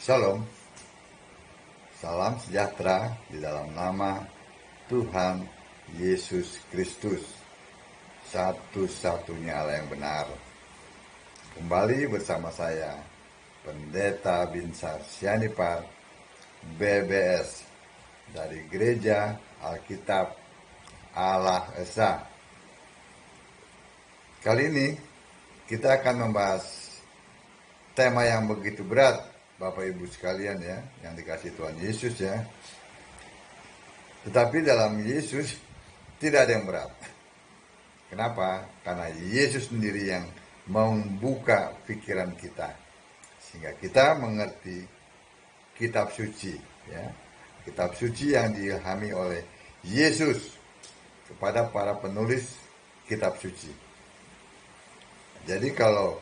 Shalom, salam sejahtera di dalam nama Tuhan Yesus Kristus, satu-satunya Allah yang benar. Kembali bersama saya, Pendeta Binsar Sianipar, BBS, dari Gereja Alkitab Allah Esa. Kali ini kita akan membahas tema yang begitu berat, Bapak Ibu sekalian ya, yang dikasih Tuhan Yesus ya. Tetapi dalam Yesus tidak ada yang berat. Kenapa? Karena Yesus sendiri yang membuka pikiran kita, sehingga kita mengerti kitab suci ya. Kitab suci yang diilhami oleh Yesus kepada para penulis kitab suci. Jadi kalau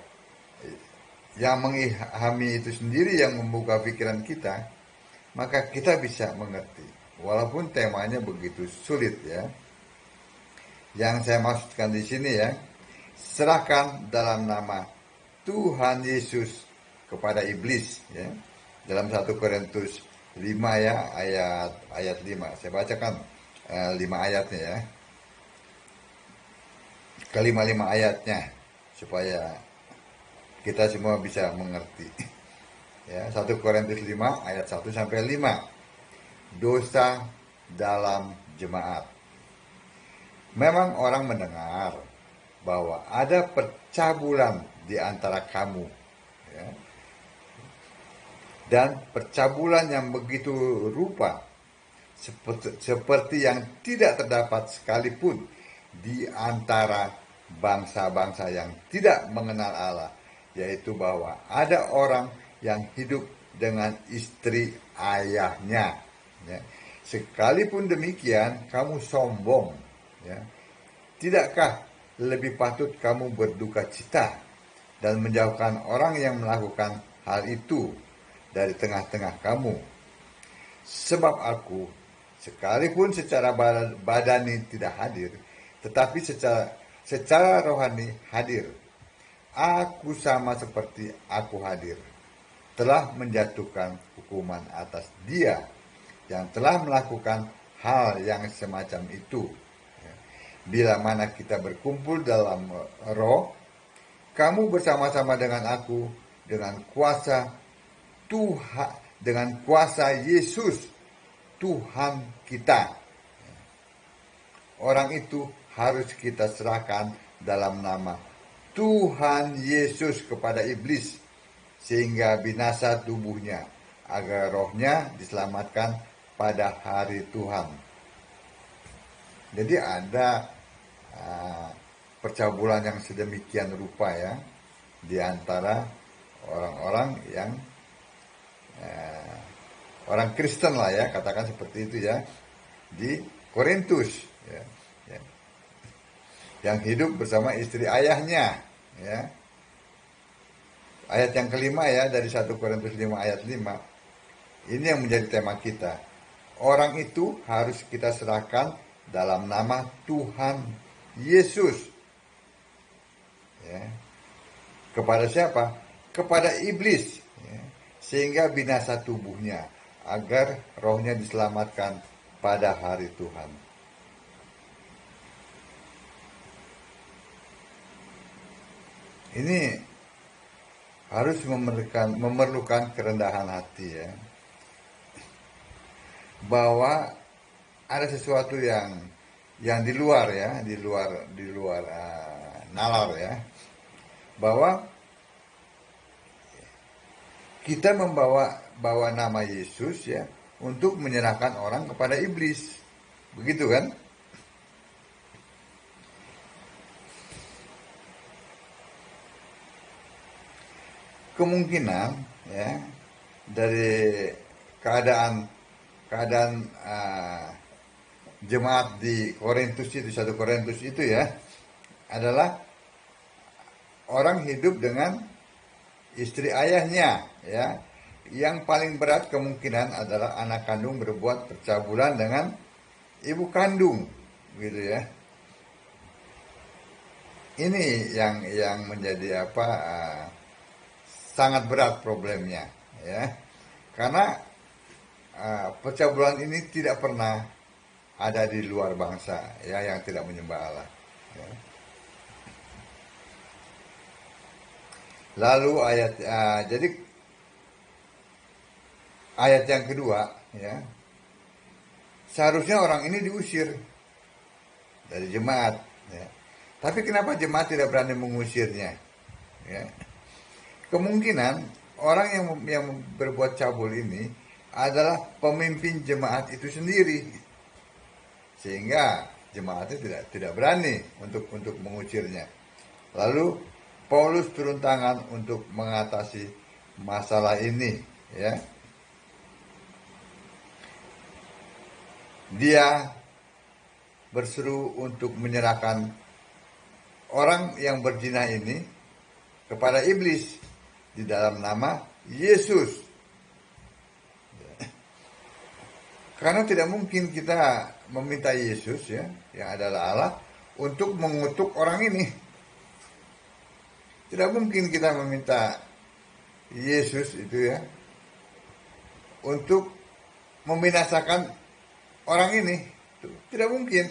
yang mengilhami itu sendiri yang membuka pikiran kita, maka kita bisa mengerti. Walaupun temanya begitu sulit ya. Yang saya maksudkan di sini ya, serahkan dalam nama Tuhan Yesus kepada iblis ya. Dalam 1 Korintus 5 ya, ayat 5. Saya bacakan 5 ayatnya ya. Kelima-lima ayatnya supaya kita semua bisa mengerti. Ya, 1 Korintus 5 ayat 1 sampai 5. Dosa dalam jemaat. Memang orang mendengar bahwa ada percabulan di antara kamu. Ya. Dan percabulan yang begitu rupa seperti yang tidak terdapat sekalipun di antara bangsa-bangsa yang tidak mengenal Allah, yaitu bahwa ada orang yang hidup dengan istri ayahnya ya. Sekalipun demikian kamu sombong ya. Tidakkah lebih patut kamu berduka cita dan menjauhkan orang yang melakukan hal itu dari tengah-tengah kamu? Sebab aku sekalipun secara badani tidak hadir, tetapi secara rohani hadir. Aku sama seperti aku hadir, telah menjatuhkan hukuman atas dia yang telah melakukan hal yang semacam itu. Bila mana kita berkumpul dalam roh, kamu bersama-sama dengan aku dengan kuasa Tuhan, dengan kuasa Yesus Tuhan kita. Orang itu harus kita serahkan dalam nama Tuhan Yesus kepada iblis, sehingga binasa tubuhnya, agar rohnya diselamatkan pada hari Tuhan. Jadi ada percabulan yang sedemikian rupa ya, di antara orang-orang yang orang Kristen lah ya, katakan seperti itu ya, di Korintus ya, ya, yang hidup bersama istri ayahnya ya. Ayat yang kelima ya, dari 1 Korintus 5 ayat 5. Ini yang menjadi tema kita. Orang itu harus kita serahkan dalam nama Tuhan Yesus ya. Kepada siapa? Kepada iblis ya. Sehingga binasa tubuhnya, agar rohnya diselamatkan pada hari Tuhan. Ini harus memerlukan kerendahan hati ya, bahwa ada sesuatu yang di luar ya, di luar nalar ya, bahwa kita bawa nama Yesus ya untuk menyerahkan orang kepada iblis, begitu kan? Kemungkinan ya, dari keadaan jemaat di Korintus itu, 1 Korintus itu ya, adalah orang hidup dengan istri ayahnya ya. Yang paling berat kemungkinan adalah anak kandung berbuat percabulan dengan ibu kandung gitu ya. Ini yang menjadi sangat berat problemnya ya. Karena percabulan ini tidak pernah ada di luar bangsa ya yang tidak menyembah Allah. Ya. Lalu jadi ayat yang kedua ya, seharusnya orang ini diusir dari jemaat ya. Tapi kenapa jemaat tidak berani mengusirnya ya? Kemungkinan orang yang berbuat cabul ini adalah pemimpin jemaat itu sendiri, sehingga jemaatnya tidak berani untuk mengusirnya. Lalu Paulus turun tangan untuk mengatasi masalah ini ya. Dia berseru untuk menyerahkan orang yang berzina ini kepada iblis di dalam nama Yesus. Karena tidak mungkin kita meminta Yesus ya, yang adalah Allah, untuk mengutuk orang ini. Tidak mungkin kita meminta Yesus itu ya untuk membinasakan orang ini. Tidak mungkin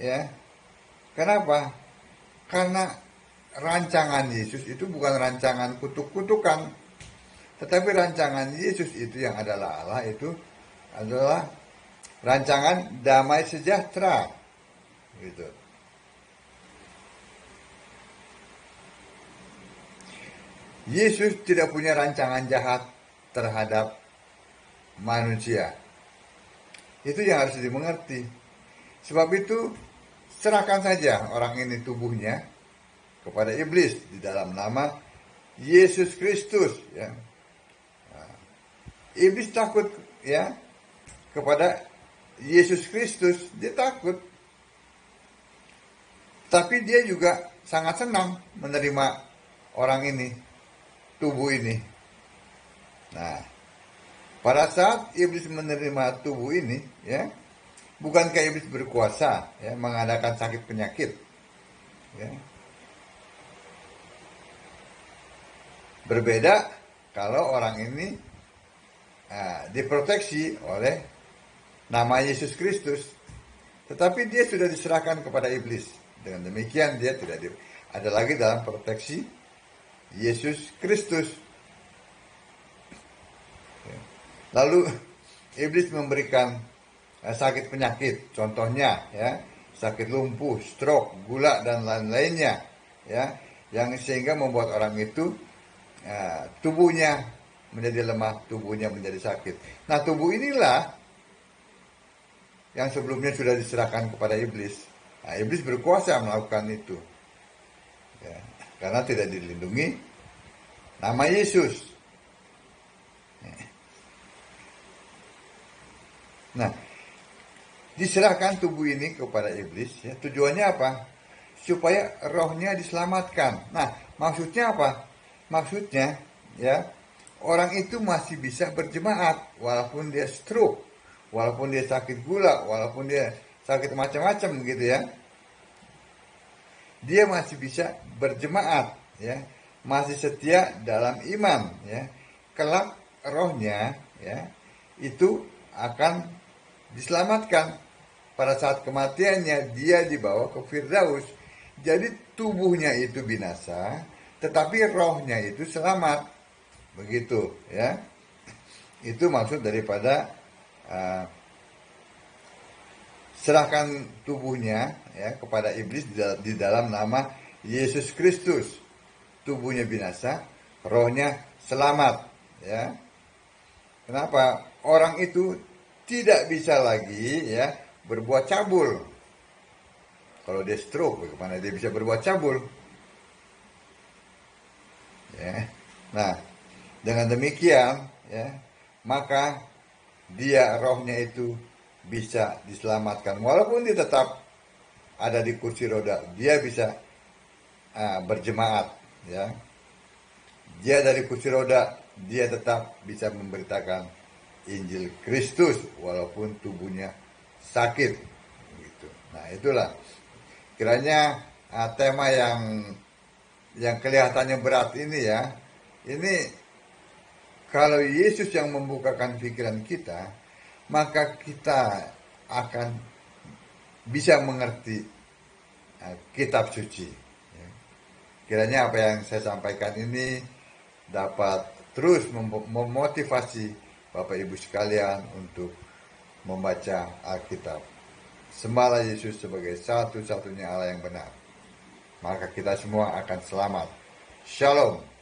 ya. Kenapa? Karena rancangan Yesus itu bukan rancangan kutuk-kutukan, tetapi rancangan Yesus itu yang adalah Allah itu adalah rancangan damai sejahtera gitu. Yesus tidak punya rancangan jahat terhadap manusia. Itu yang harus dimengerti. Sebab itu serahkan saja orang ini tubuhnya kepada iblis di dalam nama Yesus Kristus ya. Nah, iblis takut ya kepada Yesus Kristus, dia takut. Tapi dia juga sangat senang menerima orang ini, tubuh ini. Nah, pada saat iblis menerima tubuh ini, ya, bukankah iblis berkuasa, ya, mengadakan sakit penyakit, ya. Berbeda kalau orang ini diproteksi oleh nama Yesus Kristus, tetapi dia sudah diserahkan kepada iblis. Dengan demikian dia tidak ada lagi dalam proteksi Yesus Kristus. Lalu iblis memberikan sakit penyakit, contohnya ya sakit lumpuh, stroke, gula dan lain-lainnya, ya, yang sehingga membuat orang itu tubuhnya menjadi lemah, tubuhnya menjadi sakit. Nah, tubuh inilah yang sebelumnya sudah diserahkan kepada iblis. Nah, iblis berkuasa melakukan itu, ya, karena tidak dilindungi nama Yesus. Nah, diserahkan tubuh ini kepada iblis, ya, tujuannya apa? Supaya rohnya diselamatkan. Nah, maksudnya apa? Maksudnya, ya, orang itu masih bisa berjemaat walaupun dia stroke, walaupun dia sakit gula, walaupun dia sakit macam-macam gitu ya. Dia masih bisa berjemaat, ya, masih setia dalam iman, ya. Kelak rohnya, ya, itu akan diselamatkan. Pada saat kematiannya dia dibawa ke Firdaus. Jadi tubuhnya itu binasa, tetapi rohnya itu selamat. Begitu ya. Itu maksud daripada serahkan tubuhnya ya kepada iblis di dalam nama Yesus Kristus. Tubuhnya binasa, rohnya selamat ya. Kenapa? Orang itu tidak bisa lagi ya berbuat cabul. Kalau dia stroke, bagaimana dia bisa berbuat cabul? Ya. Nah, dengan demikian, ya, maka dia rohnya itu bisa diselamatkan. Walaupun dia tetap ada di kursi roda, dia bisa berjemaat. Ya. Dia dari kursi roda, dia tetap bisa memberitakan Injil Kristus walaupun tubuhnya sakit. Gitu. Nah, itulah kiranya tema yang kelihatannya berat ini ya, ini Kalau Yesus yang membukakan pikiran kita, maka kita akan bisa mengerti kitab suci. Kiranya apa yang saya sampaikan ini dapat terus memotivasi Bapak Ibu sekalian untuk membaca Alkitab. Sembahlah Yesus sebagai satu-satunya Allah yang benar. Maka kita semua akan selamat. Shalom.